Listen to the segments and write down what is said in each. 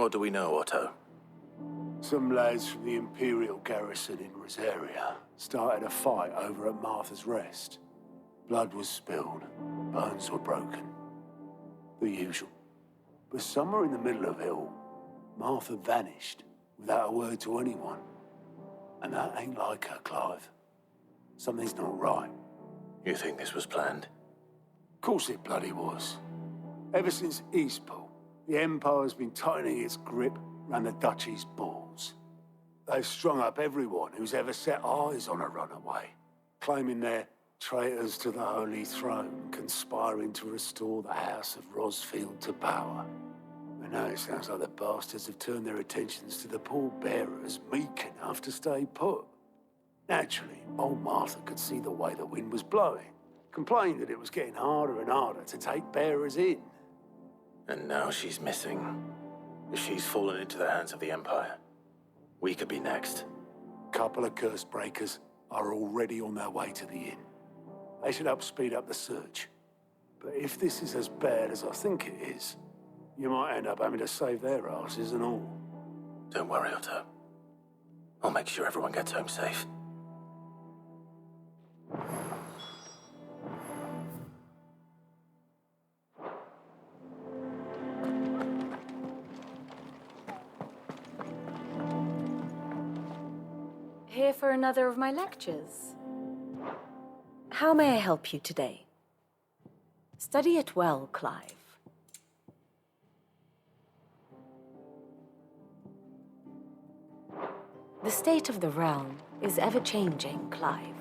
What do we know, Otto? Some lads from the Imperial garrison in Rosaria started a fight over at Martha's Rest. Blood was spilled, bones were broken. The usual. But somewhere in the middle of it all, Martha vanished without a word to anyone. And that ain't like her, Clive. Something's not right. You think this was planned? Of course it bloody was. Ever since Eastpool, the Empire's been tightening its grip around the Duchy's balls. They've strung up everyone who's ever set eyes on a runaway, claiming they're traitors to the Holy Throne, conspiring to restore the House of Rosfield to power. And now it sounds like the bastards have turned their attentions to the pallbearers meek enough to stay put. Naturally, old Martha could see the way the wind was blowing, complained that it was getting harder and harder to take bearers in. And now she's missing. She's fallen into the hands of the Empire. We could be next. Couple of curse breakers are already on their way to the inn. They should help speed up the search. But if this is as bad as I think it is, you might end up having to save their asses and all. Don't worry, Otto. I'll make sure everyone gets home safe. Here for another of my lectures. How may I help you today? Study it well, Clive. The state of the realm is ever-changing, Clive.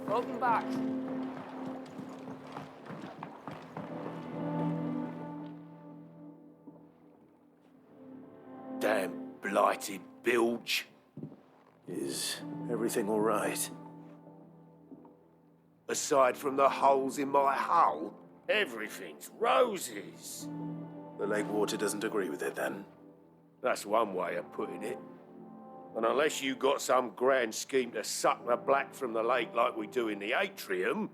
Welcome back. Damn blighted bilge. Is everything all right? Aside from the holes in my hull, everything's roses. The lake water doesn't agree with it, then? That's one way of putting it. And unless you got some grand scheme to suck the black from the lake like we do in the atrium,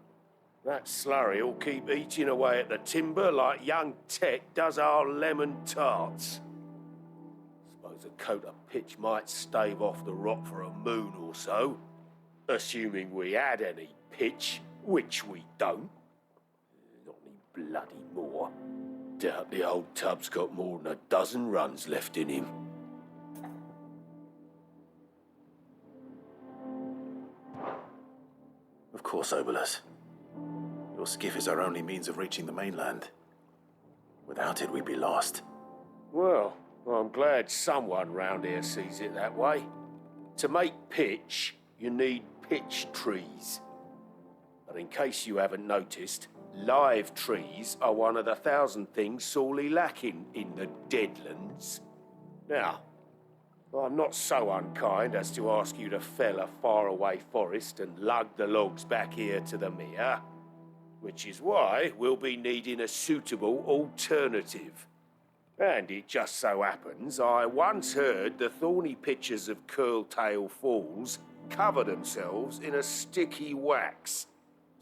that slurry will keep eating away at the timber like young Tech does our lemon tarts. Suppose a coat of pitch might stave off the rot for a moon or so, assuming we had any pitch, which we don't. Not any bloody more. Doubt the old tub's got more than a dozen runs left in him. Of course, Obolus. Your skiff is our only means of reaching the mainland. Without it, we'd be lost. Well, I'm glad someone round here sees it that way. To make pitch, you need pitch trees. But in case you haven't noticed, live trees are one of the 1,000 things sorely lacking in the Deadlands. Now, I'm not so unkind as to ask you to fell a faraway forest and lug the logs back here to the mere, which is why we'll be needing a suitable alternative. And it just so happens I once heard the thorny pitchers of Curltail Falls cover themselves in a sticky wax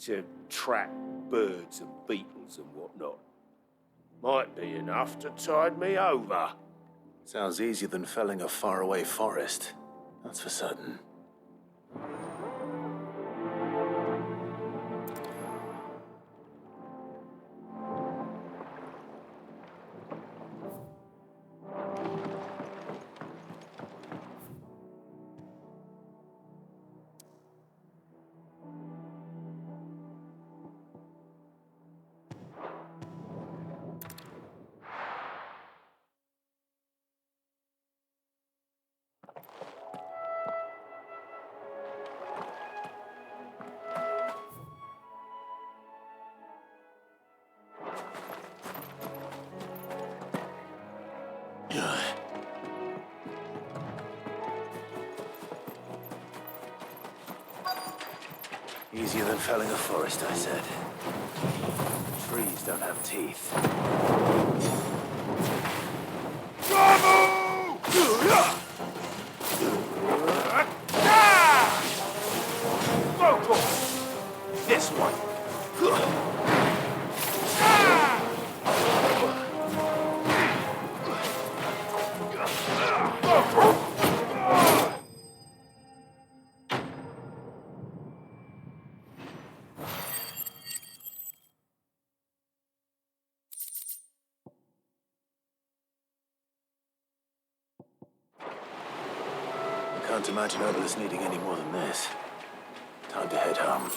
to trap birds and beetles and whatnot. Might be enough to tide me over. Sounds easier than felling a faraway forest. That's for certain. Easier than felling a forest, I said. Trees don't have teeth. This one. Can't imagine Obelisk needing any more than this. Time to head home.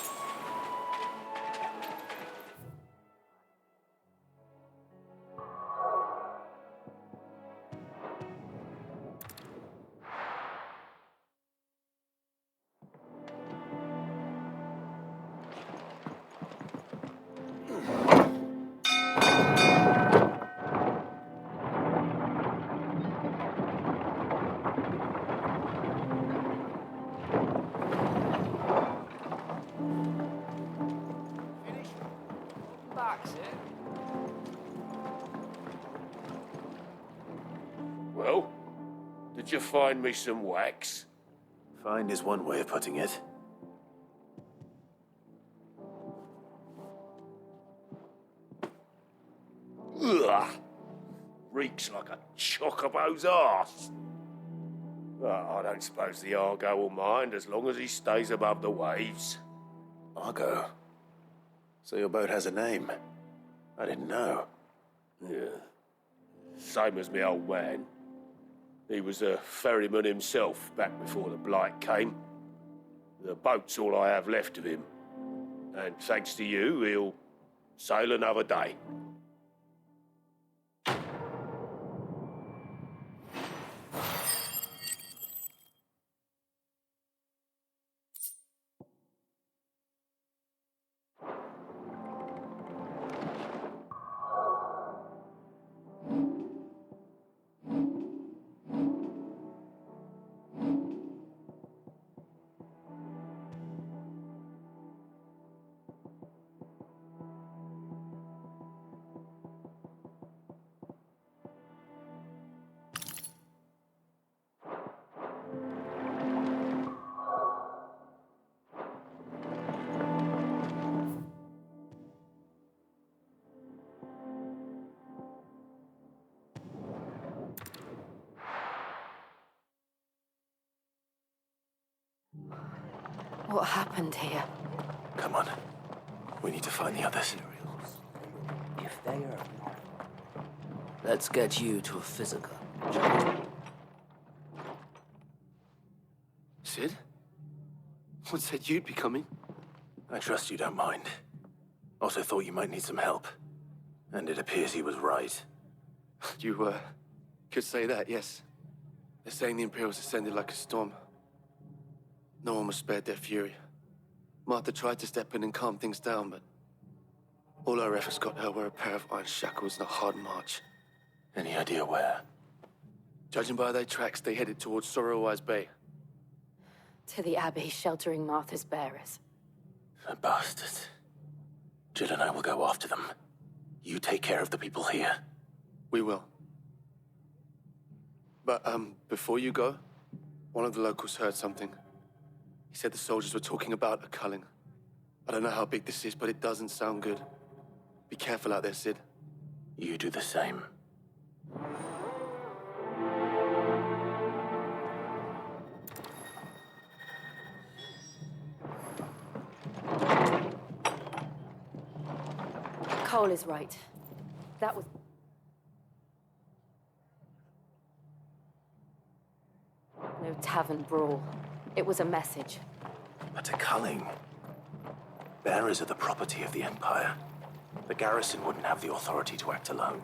Well, did you find me some wax? Find is one way of putting it. Ugh! Reeks like a chocobo's arse. Well, I don't suppose the Argo will mind as long as he stays above the waves. Argo? So your boat has a name? I didn't know. Yeah. Same as me old man. He was a ferryman himself back before the Blight came. The boat's all I have left of him. And thanks to you, he'll sail another day. What happened here? Come on. We need to find the others. If they are not, let's get you to a physical. Sid? What said you'd be coming? I trust you don't mind. Also thought you might need some help. And it appears he was right. You, could say that, yes. They're saying the Imperials ascended like a storm. No one was spared their fury. Martha tried to step in and calm things down, but all our efforts got her were a pair of iron shackles and a hard march. Any idea where? Judging by their tracks, they headed towards Sorrowwise Bay. To the Abbey sheltering Martha's bearers. The bastards. Jill and I will go after them. You take care of the people here. We will. But, before you go, one of the locals heard something. He said the soldiers were talking about a culling. I don't know how big this is, but it doesn't sound good. Be careful out there, Sid. You do the same. Cole is right. That was... no tavern brawl. It was a message. But a culling. Bearers are the property of the Empire. The garrison wouldn't have the authority to act alone.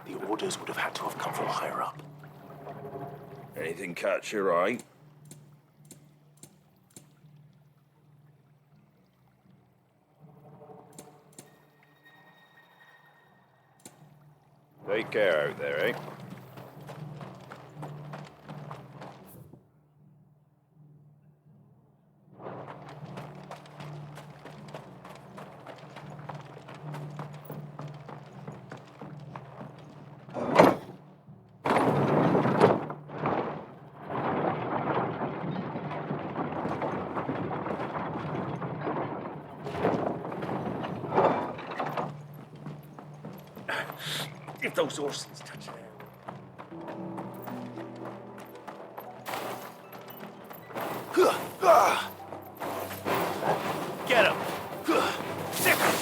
The orders would have had to have come from higher up. Anything catch your eye? Take care out there, eh? if those horses touch down. Get him! Sick him!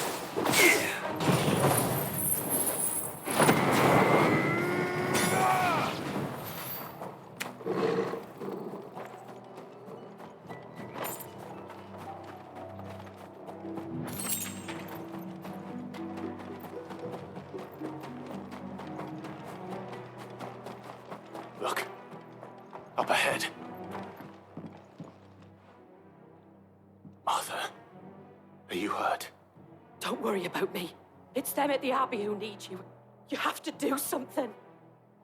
Look. Up ahead. Martha, are you hurt? Don't worry about me. It's them at the Abbey who need you. You have to do something.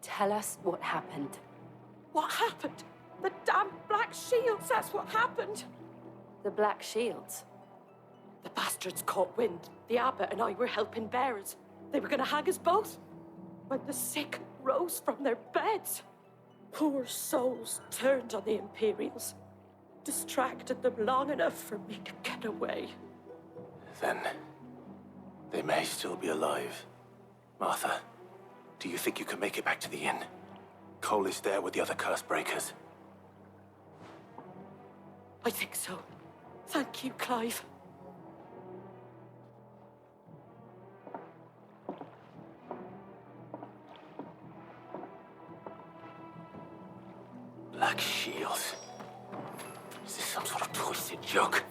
Tell us what happened. What happened? The damn Black Shields, that's what happened. The Black Shields. The bastards caught wind. The abbot and I were helping bearers. They were gonna hang us both. When the sick rose from their beds. Poor souls turned on the Imperials. Distracted them long enough for me to get away. Then they may still be alive. Martha, do you think you can make it back to the inn? Cole is there with the other curse breakers. I think so. Thank you, Clive. Black Shields. Is this some sort of twisted joke?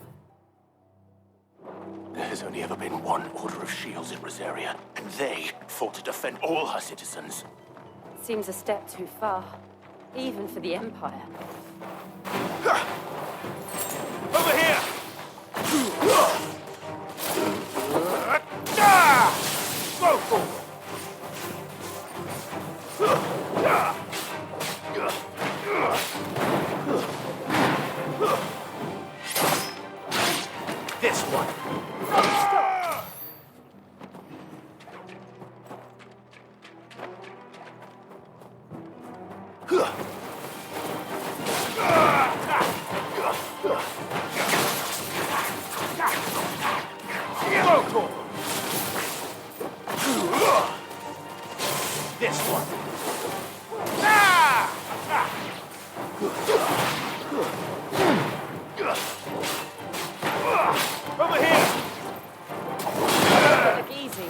There has only ever been one Order of Shields in Rosaria, and they fought to defend all her citizens. Seems a step too far, even for the Empire. Over here! This one. This one. Over here! Look easy.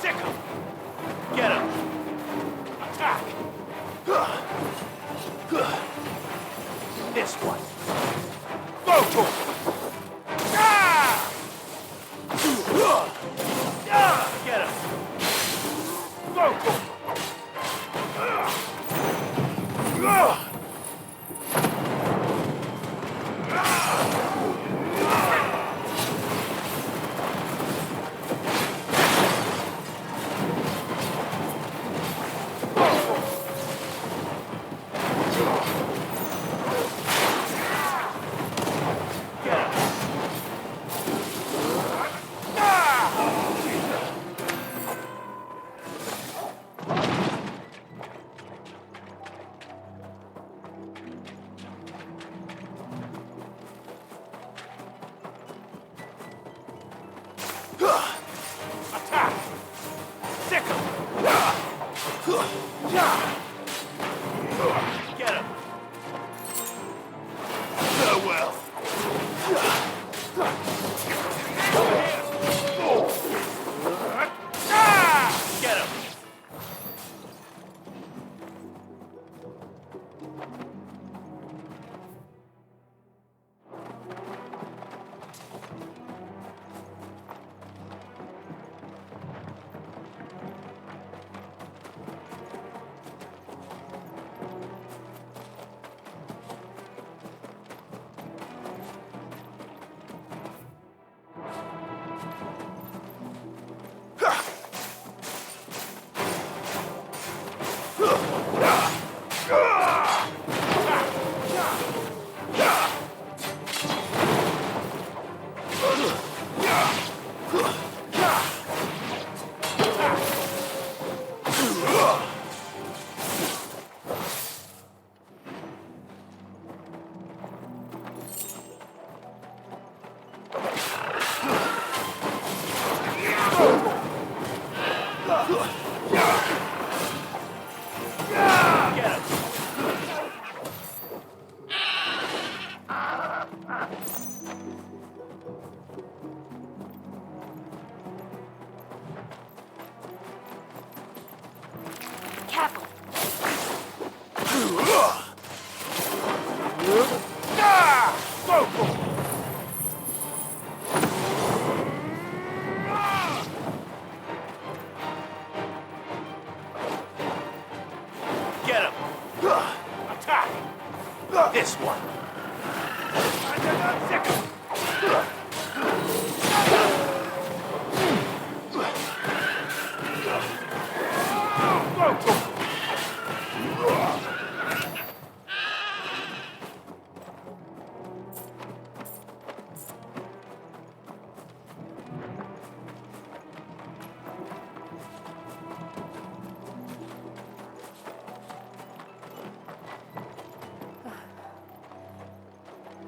Sick him! Get him! Attack! This one. Go for it! Get him! Go for it! Attack! Sick him! Get him! Farewell! Get him!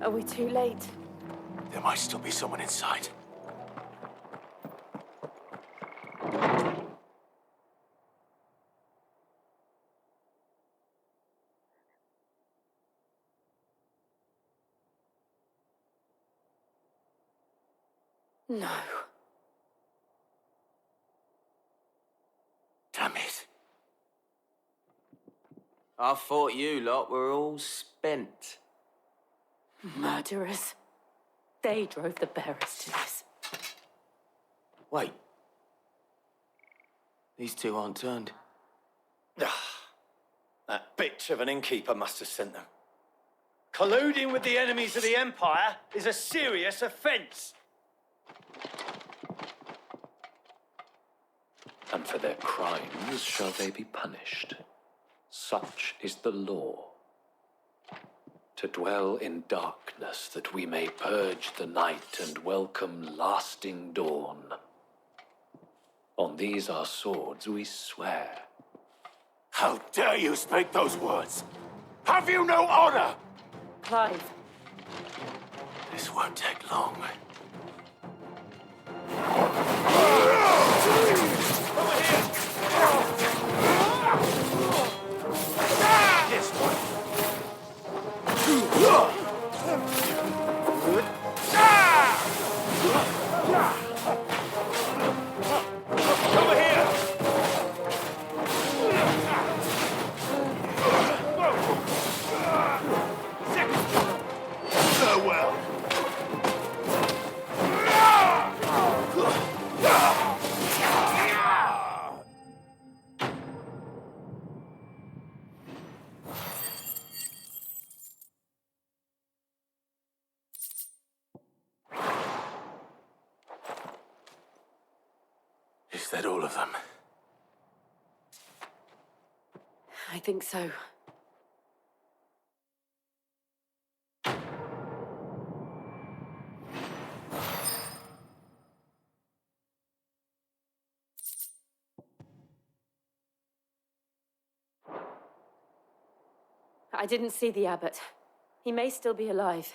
Are we too late? There might still be someone inside. No. Damn it. I thought you lot were all spent. Murderers. They drove the bearers to this. Wait. These two aren't turned. That bitch of an innkeeper must have sent them. Colluding with the enemies of the Empire is a serious offence. And for their crimes shall they be punished. Such is the law. To dwell in darkness that we may purge the night and welcome lasting dawn. On these our swords we swear. How dare you speak those words? Have you no honor? Clive. This won't take long. Is that all of them? I think so. I didn't see the abbot. He may still be alive.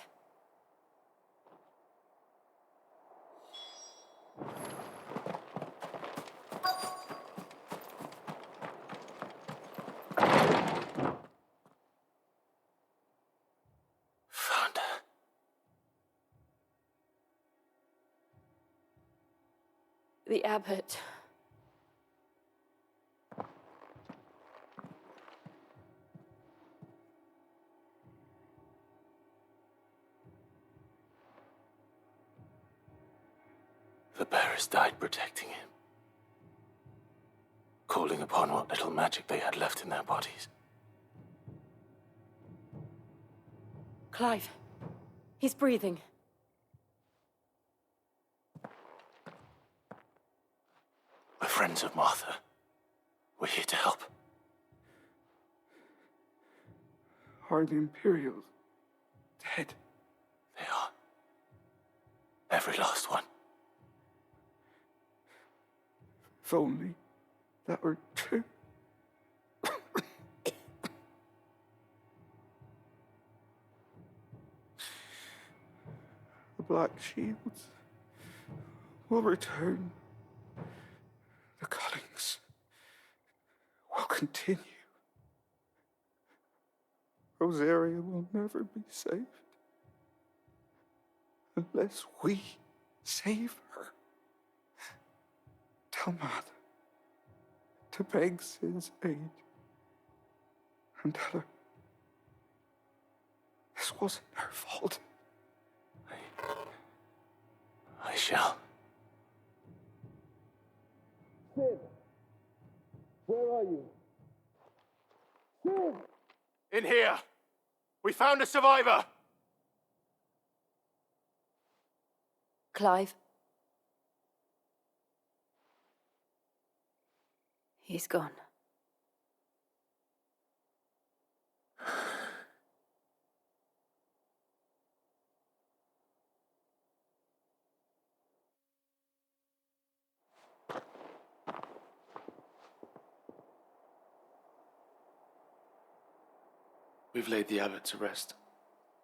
Found her. The abbot. The bearers died protecting him, calling upon what little magic they had left in their bodies. Clive. He's breathing. We're friends of Martha. We're here to help. Are the Imperials dead? They are. Every last one. If only that were true. The Black Shields will return. The cuttings will continue. Rosaria will never be saved unless we save her. Tell Mother to beg Sid's aid and tell her this wasn't her fault. I shall. Sid! Where are you? Sid! In here! We found a survivor! Clive. He's gone. We've laid the abbot to rest,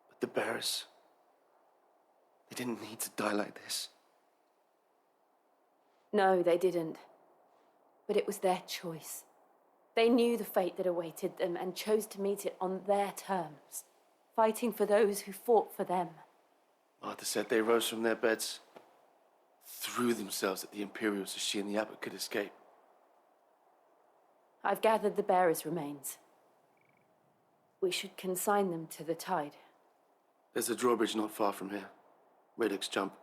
but the bearers, They didn't need to die like this. No, they didn't. But it was their choice. They knew the fate that awaited them and chose to meet it on their terms, fighting for those who fought for them. Martha said they rose from their beds, threw themselves at the Imperials so she and the abbot could escape. I've gathered the bearers' remains. We should consign them to the tide. There's a drawbridge not far from here. Reddick's jump.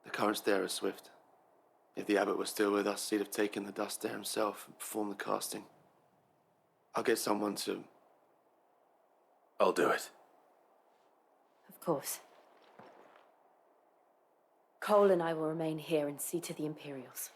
The currents there are swift. If the abbot was still with us, he'd have taken the dust there himself and performed the casting. I'll get someone to... I'll do it. Of course. Cole and I will remain here and see to the Imperials.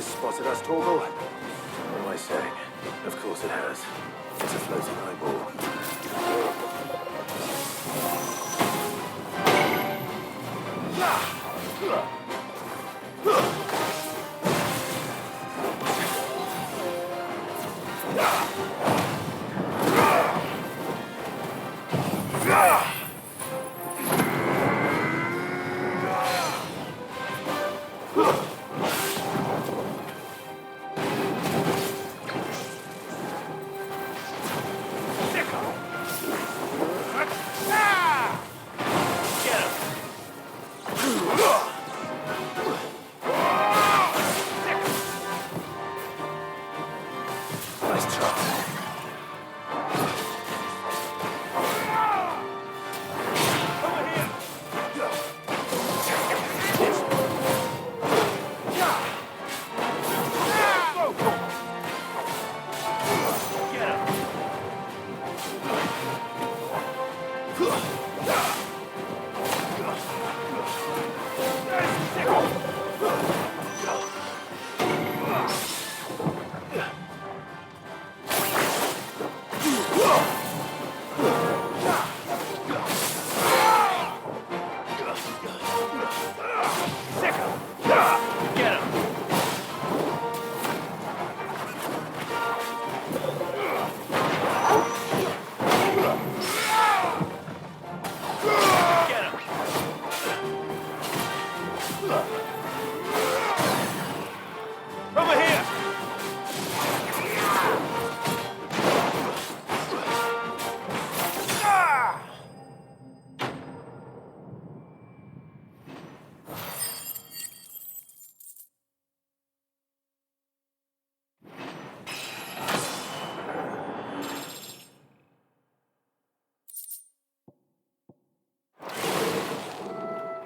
Spotted us, Torgal? What am I saying? Of course it has. It's a floating eyeball.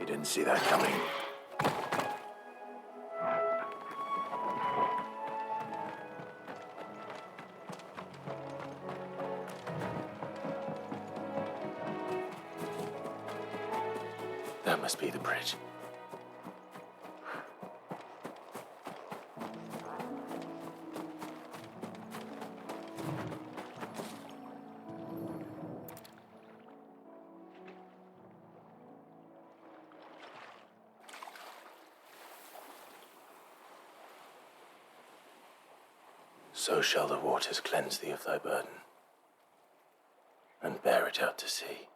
Didn't see that coming. That must be the bridge. So shall the waters cleanse thee of thy burden, and bear it out to sea.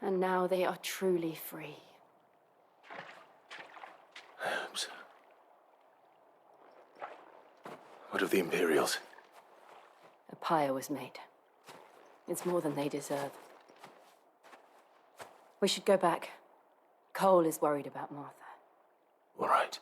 And now they are truly free. I hope so. What of the Imperials? A pyre was made. It's more than they deserve. We should go back. Cole is worried about Martha. All right.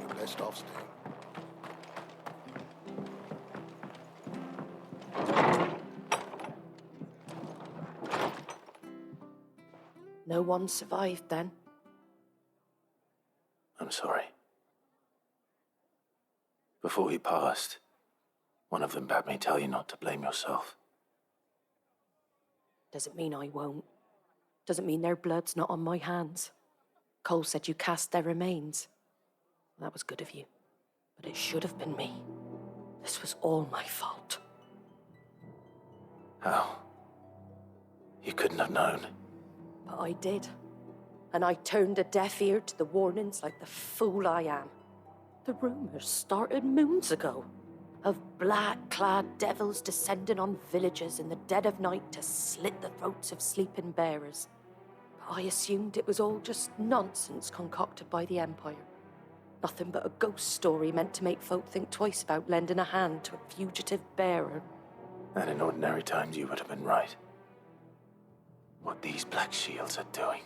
You're best off staying. No one survived then. I'm sorry. Before he passed, one of them bade me tell you not to blame yourself. Doesn't mean I won't. Doesn't mean their blood's not on my hands. Cole said you cast their remains. That was good of you. But it should have been me. This was all my fault. How? You couldn't have known. But I did. And I turned a deaf ear to the warnings like the fool I am. The rumors started moons ago. Of black-clad devils descending on villages in the dead of night to slit the throats of sleeping bearers. But I assumed it was all just nonsense concocted by the Empire. Nothing but a ghost story meant to make folk think twice about lending a hand to a fugitive bearer. And in ordinary times you would have been right. What these Black Shields are doing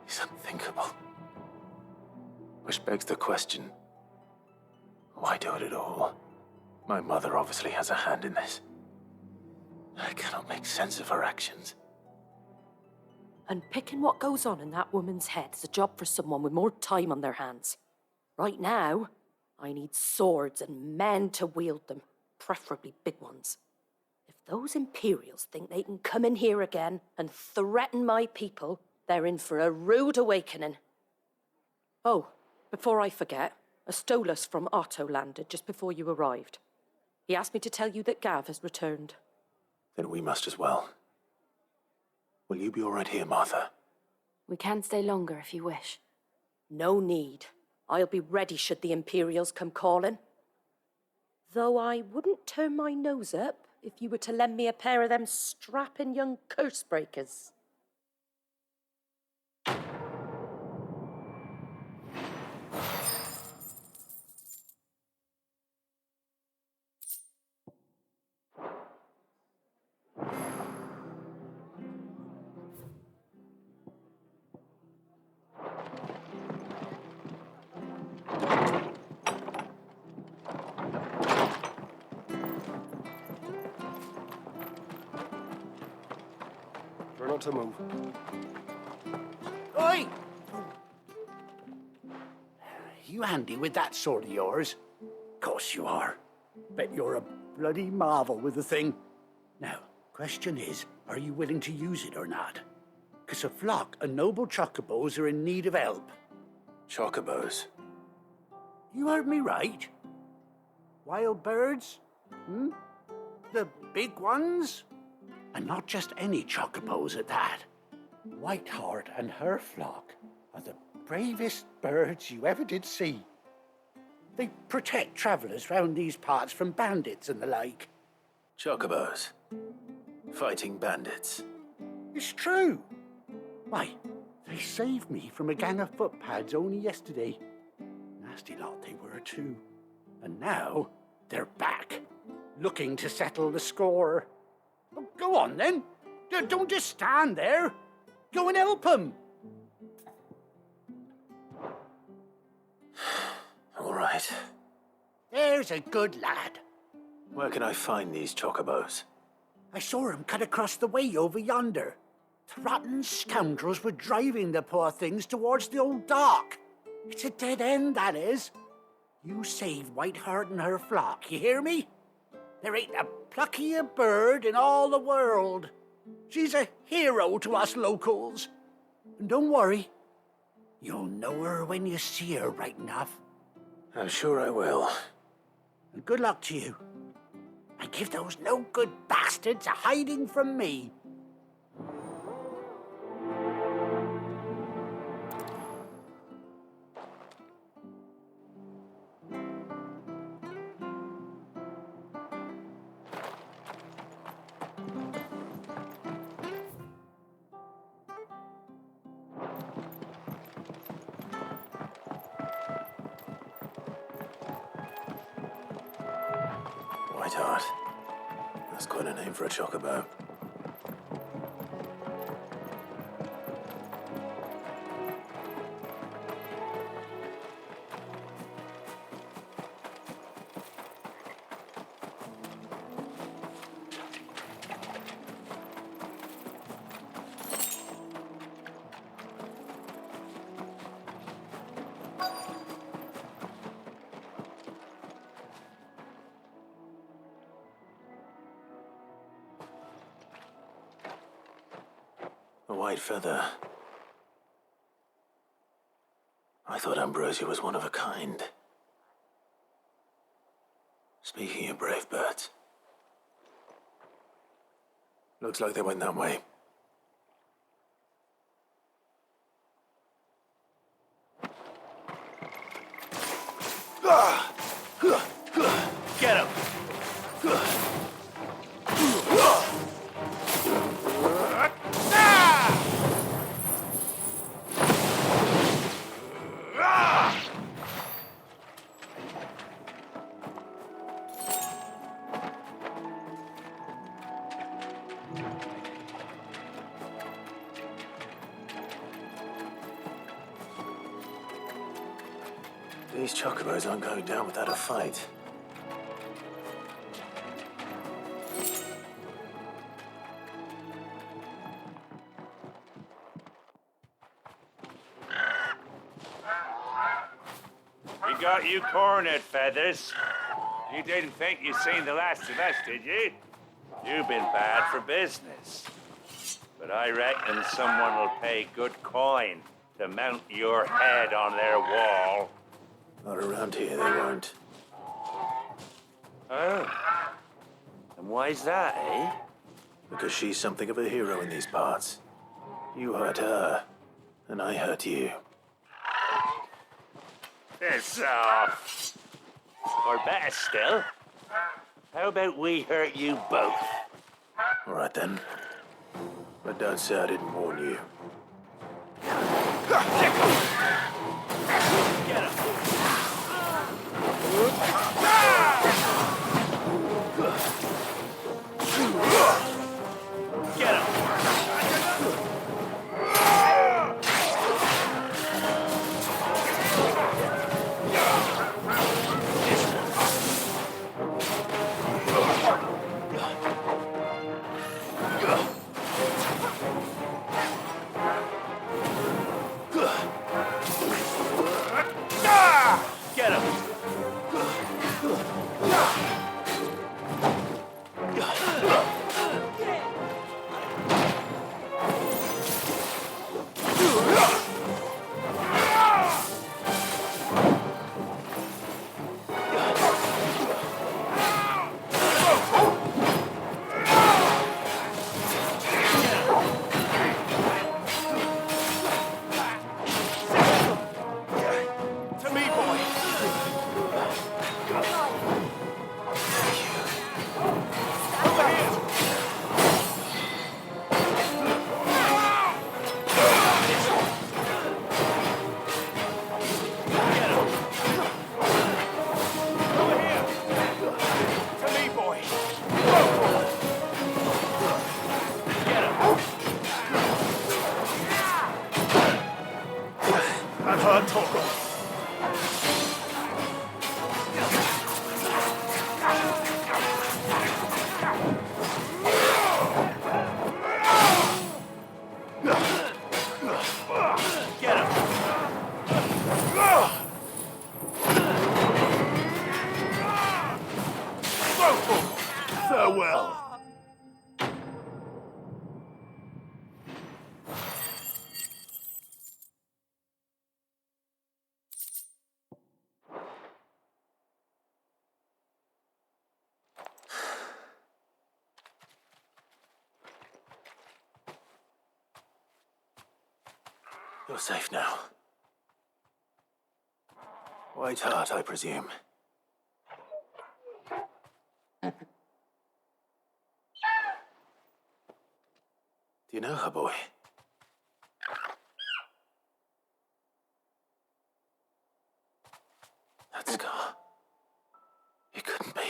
is unthinkable. Which begs the question, why do it at all? My mother obviously has a hand in this. I cannot make sense of her actions. And picking what goes on in that woman's head is a job for someone with more time on their hands. Right now, I need swords and men to wield them, preferably big ones. If those Imperials think they can come in here again and threaten my people, they're in for a rude awakening. Oh, before I forget, a Stolas from Otto landed just before you arrived. He asked me to tell you that Gav has returned. Then we must as well. Will you be all right here, Martha? We can stay longer if you wish. No need. I'll be ready should the Imperials come calling. Though I wouldn't turn my nose up if you were to lend me a pair of them strapping young curse breakers. Try not to move. Oi! You handy with that sword of yours? Course you are. Bet you're a bloody marvel with the thing. Now, question is, are you willing to use it or not? 'Cause a flock of noble chocobos are in need of help. Chocobos? You heard me right. Wild birds? Hmm? The big ones? And not just any chocobos at that. Whiteheart and her flock are the bravest birds you ever did see. They protect travellers round these parts from bandits and the like. Chocobos? Fighting bandits? It's true. Why, they saved me from a gang of footpads only yesterday. Nasty lot they were too. And now they're back, looking to settle the score. Oh, go on then. Don't just stand there. Go and help them. All right. There's a good lad. Where can I find these chocobos? I saw him cut across the way over yonder. The rotten scoundrels were driving the poor things towards the old dock. It's a dead end, that is. You save Whiteheart and her flock, you hear me? There ain't a pluckier bird in all the world. She's a hero to us locals. And don't worry, you'll know her when you see her right enough. I'm sure I will. And good luck to you. And give those no-good bastards a hiding from me. Whiteheart. That's quite a name for a chocobo. A white feather. I thought Ambrosia was one of a kind. Speaking of brave birds. Looks like they went that way. Get him! These chocobos aren't going down without a fight. We got you cornered, Feathers. You didn't think you'd seen the last of us, did you? You've been bad for business. But I reckon someone will pay good coin to mount your head on their wall. Not around here, they won't. Oh. And why's that, eh? Because she's something of a hero in these parts. You hurt her, and I hurt you. Piss off. Or better still, how about we hurt you both? All right, then. But don't say I didn't warn you. Get him! Get him! Get him! Farewell. You're safe now. White Hart, I presume. Do you know her, boy? That scar. It couldn't be.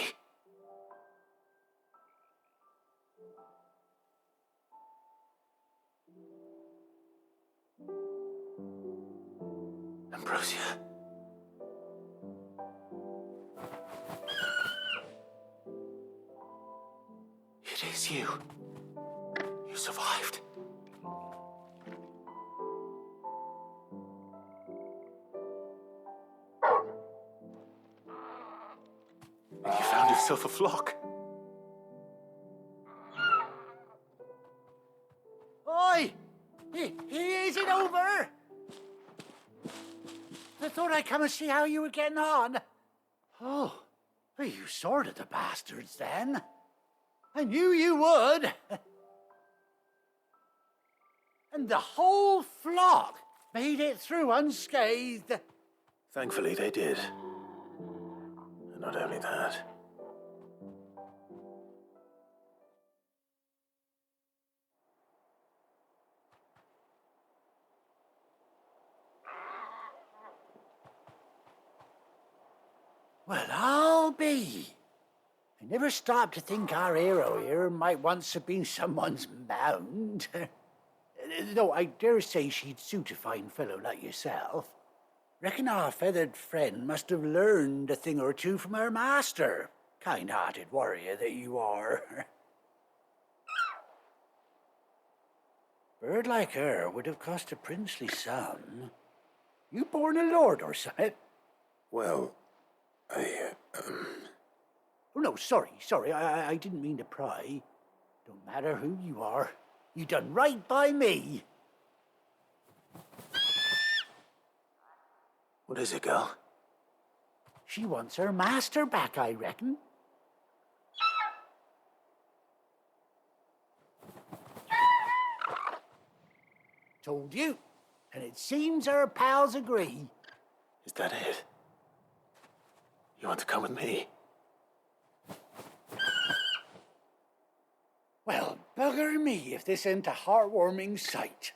Ambrosia. It is you. You survived. And you found yourself a flock. Oi! Is it over? I thought I'd come and see how you were getting on. Oh, well, you sorted the bastards then. I knew you would. And the whole flock made it through unscathed. Thankfully, they did. And not only that. Well, I'll be. I never stopped to think our hero here might once have been someone's mount. Though I dare say she'd suit a fine fellow like yourself. Reckon our feathered friend must have learned a thing or two from her master. Kind-hearted warrior that you are. Bird like her would have cost a princely sum. You born a lord or something? Well, Oh, no, sorry. I didn't mean to pry. Don't matter who you are. You done right by me. What is it, girl? She wants her master back, I reckon. Told you. And it seems her pals agree. Is that it? You want to come with me? Well, bugger me if this ain't a heartwarming sight.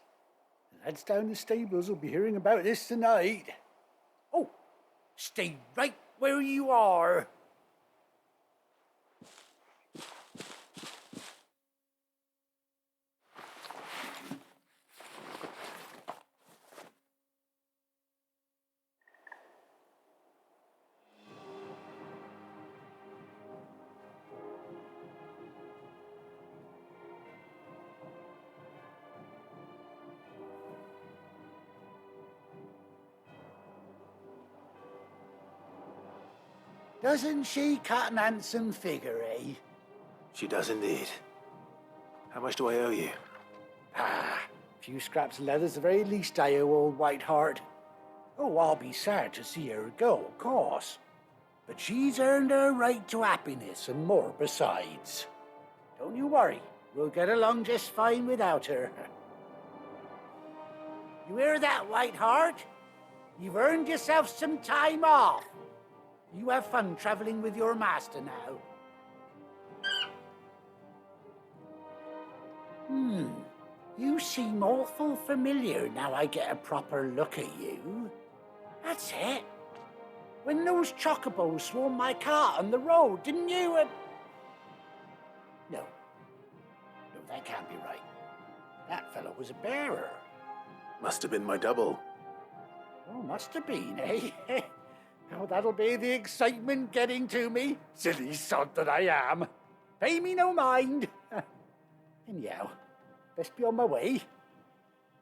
The lads down the stables will be hearing about this tonight. Oh, stay right where you are. Doesn't she cut an handsome figure, eh? She does indeed. How much do I owe you? A few scraps of leather's the very least I owe old White Hart. Oh, I'll be sad to see her go, of course. But she's earned her right to happiness and more besides. Don't you worry, we'll get along just fine without her. You hear that, White Hart? You've earned yourself some time off. You have fun traveling with your master now. You seem awful familiar now I get a proper look at you. That's it. When those chocobos swarmed my cart on the road, didn't you? No, that can't be right. That fellow was a bearer. Must have been my double. Oh, must have been, eh? Oh, that'll be the excitement getting to me. Silly sod that I am. Pay me no mind. Anyhow, best be on my way.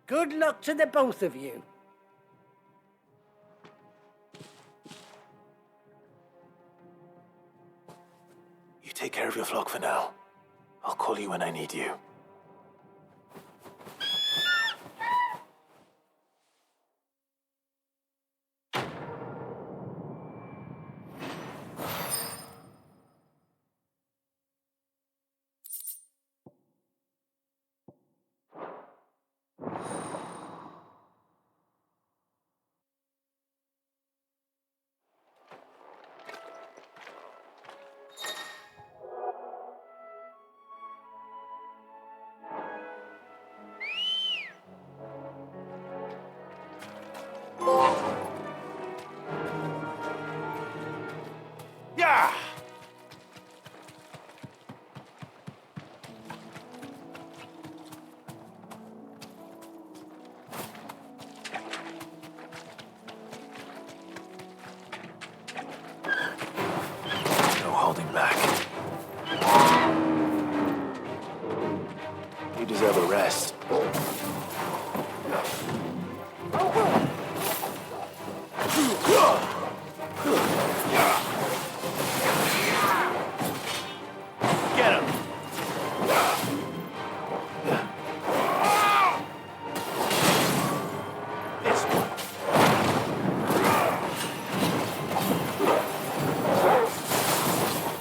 Good luck to the both of you. You take care of your flock for now. I'll call you when I need you. Yeah! No holding back. You deserve a rest. Get him! This one.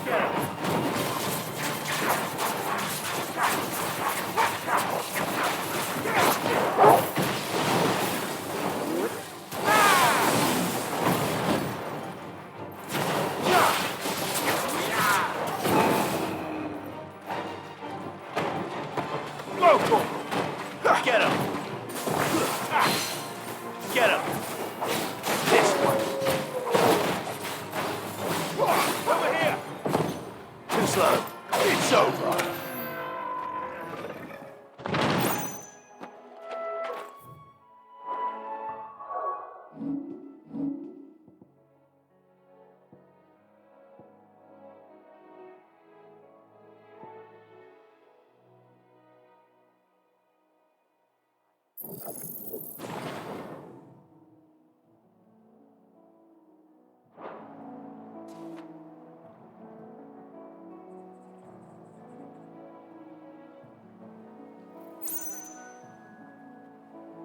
Get him. Go for it. Get him! Get him! This one. Over here. Too slow. It's over.